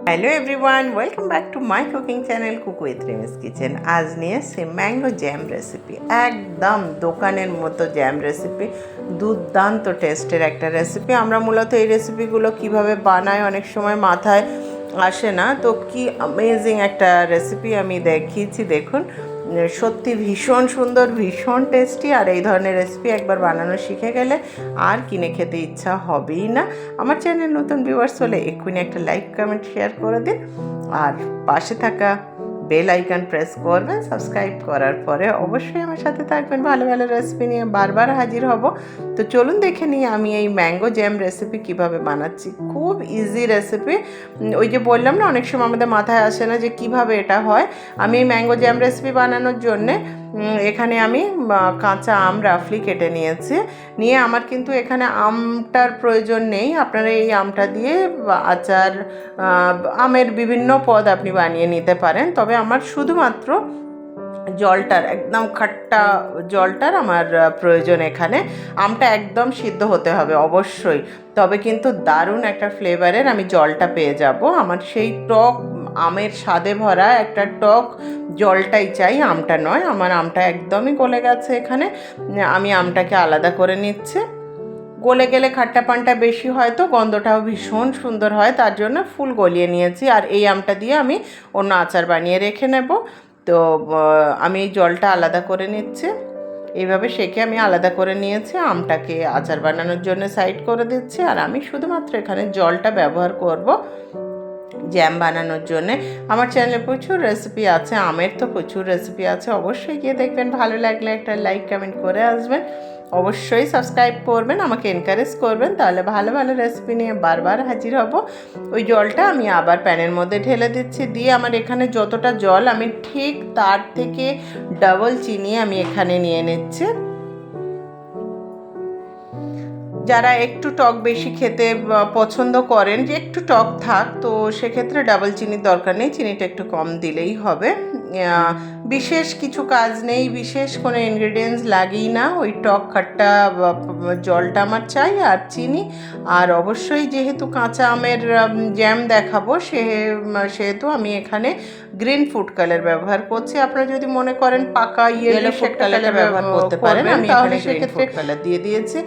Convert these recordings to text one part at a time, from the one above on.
Hello everyone, welcome back to my cooking channel cook with রিমিস kitchen. আজ নিয়ে এসেছি mango jam recipe. একদম দোকানের মতো জ্যাম রেসিপি, দুর্দান্ত টেস্টের একটা রেসিপি। আমরা মূলত এই রেসিপিগুলো কিভাবে বানাই অনেক সময় মাথায় আসে না, তো কি অ্যামেজিং একটা রেসিপি আমি দেখিয়েছি। দেখুন, সত্যি ভীষণ সুন্দর, ভীষণ টেস্টি। আর এই ধরনের রেসিপি একবার বানানো শিখে গেলে আর কিনে খেতে ইচ্ছা হবেই না। আমার চ্যানেল নতুন ভিউয়ার্স হলে এক্ষুনি একটা লাইক কমেন্ট শেয়ার করে দিন, আর পাশে থাকা বেল আইকন প্রেস করবেন। সাবস্ক্রাইব করার পরে অবশ্যই আমার সাথে থাকবেন, ভালো ভালো রেসিপি নিয়ে বারবার হাজির হব। তো চলুন দেখে নিই আমি এই ম্যাঙ্গো জ্যাম রেসিপি কিভাবে বানাচ্ছি। খুব ইজি রেসিপি। ওই যে বললাম না, অনেক সময় আমাদের মাথায় আসে না যে কিভাবে এটা হয়। আমি এই ম্যাঙ্গো জ্যাম রেসিপি বানানোর জন্যে এখানে আমি কাঁচা আম রাফলি কেটে নিয়ে আমার কিন্তু এখানে আমটার প্রয়োজন নেই। আপনারা এই আমটা দিয়ে আচার, আমের বিভিন্ন পদ আপনি বানিয়ে নিতে পারেন। তবে আমার শুধুমাত্র জলটার, একদম খাট্টা জলটার আমার প্রয়োজন। এখানে আমটা একদম সিদ্ধ হতে হবে অবশ্যই, তবে কিন্তু দারুণ একটা ফ্লেভারের আমি জলটা পেয়ে যাব। আমার সেই টক আমের স্বাদে ভরা একটা টক জলটাই চাই, আমটা নয়। আমার আমটা একদমই গলে গেছে। এখানে আমি আমটাকে আলাদা করে নিচ্ছি। গলে গেলে খাট্টা পানটা বেশি হয়, তো গন্ধটাও ভীষণ সুন্দর হয়, তার জন্য ফুল গলিয়ে নিয়েছি। আর এই আমটা দিয়ে আমি অন্য আচার বানিয়ে রেখে নেব। তো আমি এই জলটা আলাদা করে নিচ্ছি। এইভাবে সেকে আমি আলাদা করে নিয়েছি। আমটাকে আচার বানানোর জন্য সাইড করে দিচ্ছি। আর আমি শুধুমাত্র এখানে জলটা ব্যবহার করব জ্যাম বানানোর জন্যে। আমার চ্যানেলে প্রচুর রেসিপি আছে, আমের তো প্রচুর রেসিপি আছে, অবশ্যই গিয়ে দেখবেন। ভালো লাগলে একটা লাইক কমেন্ট করে আসবেন, অবশ্যই সাবস্ক্রাইব করবেন, আমাকে এনকারেজ করবেন, তাহলে ভালো ভালো রেসিপি নিয়ে বারবার হাজির হব। ওই জলটা আমি আবার প্যানের মধ্যে ঢেলে দিচ্ছি। দিয়ে আমার এখানে যতটা জল, আমি ঠিক তার থেকে ডাবল চিনি আমি এখানে নিয়ে নিচ্ছি। যারা একটু টক বেশি খেতে পছন্দ করেন, যে একটু টক থাক, তো সেক্ষেত্রে ডাবল চিনির দরকার নেই, চিনিটা একটু কম দিলেই হবে। বিশেষ কিছু কাজ নেই, বিশেষ কোনো ইনগ্রেডিয়েন্টস লাগেই না। ওই টক খাট্টা জলটা আমার চাই, আর চিনি। আর অবশ্যই যেহেতু কাঁচা আমের জ্যাম দেখাবো, সেহেতু আমি এখানে গ্রিন ফুড কালার ব্যবহার করছি। আপনারা যদি মনে করেন পাকা ইয়েলো ফুড কালার ব্যবহার করতে পারেন, আমি এখানে গ্রিন ফুড কালার দিয়ে দিয়েছি।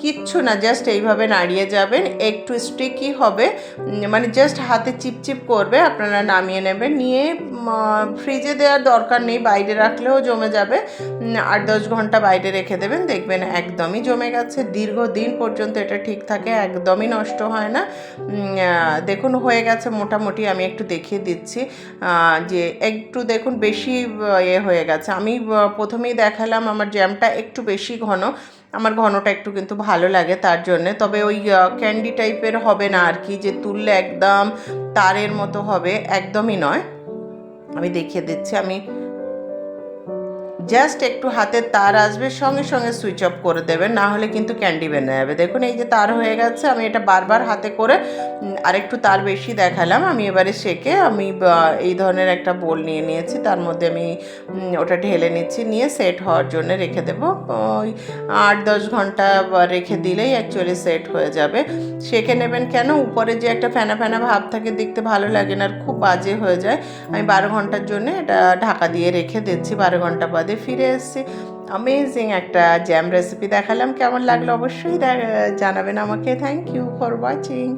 কিচ্ছু না, জাস্ট এইভাবে নাড়িয়ে যাবেন। একটু স্টিকি হবে, মানে জাস্ট হাতে চিপচিপ করবে। আপনারা নামিয়ে নেবেন, নিয়ে ফ্রিজে দেওয়ার দরকার নেই, বাইরে রাখলেও জমে যাবে। 8-10 ঘন্টা বাইরে রেখে দেবেন, দেখবেন একদমই জমে গেছে। দীর্ঘদিন পর্যন্ত এটা ঠিক থাকে, একদমই নষ্ট হয় না। দেখুন হয়ে গেছে মোটামুটি। আমি একটু দেখিয়ে দিচ্ছি যে একটু দেখুন বেশি হয়ে গেছে। আমি প্রথমেই দেখালাম আমার জ্যামটা একটু বেশি ঘন, আমার ঘনটা একটু কিন্তু ভালো লাগে তার জন্যে। তবে ওই ক্যান্ডি টাইপের হবে না আর কি, যে তুললে একদম তারের মতো হবে, একদমই নয়। আমি দেখিয়ে দিচ্ছি। আমি জাস্ট একটু হাতে তার আসবে, সঙ্গে সঙ্গে সুইচ অফ করে দেবেন, না হলে কিন্তু ক্যান্ডি বেনে যাবে। দেখুন এই যে তার হয়ে গেছে। আমি এটা বারবার হাতে করে আরেকটু তার বেশি দেখালাম। আমি এবারে সেকে আমি এই ধরনের একটা বোল নিয়ে নিয়েছি, তার মধ্যে আমি ওটা ঢেলে নিচ্ছি, নিয়ে সেট হওয়ার জন্য রেখে দেবো। ওই 8-10 ঘন্টা রেখে দিলেই অ্যাকচুয়ালি সেট হয়ে যাবে। সেকে নেবেন, কেন উপরে যে একটা ফেনা ফেনা ভাব থাকে, দেখতে ভালো লাগে না, আর খুব বাজে হয়ে যায়। আমি 12 ঘন্টার জন্য এটা ঢাকা দিয়ে রেখে দিচ্ছি। 12 ঘন্টা বাদে ফিরে এসেছি। অ্যামেজিং একটা জ্যাম রেসিপি দেখালাম, কেমন লাগলো অবশ্যই জানাবেন আমাকে। Thank you for watching.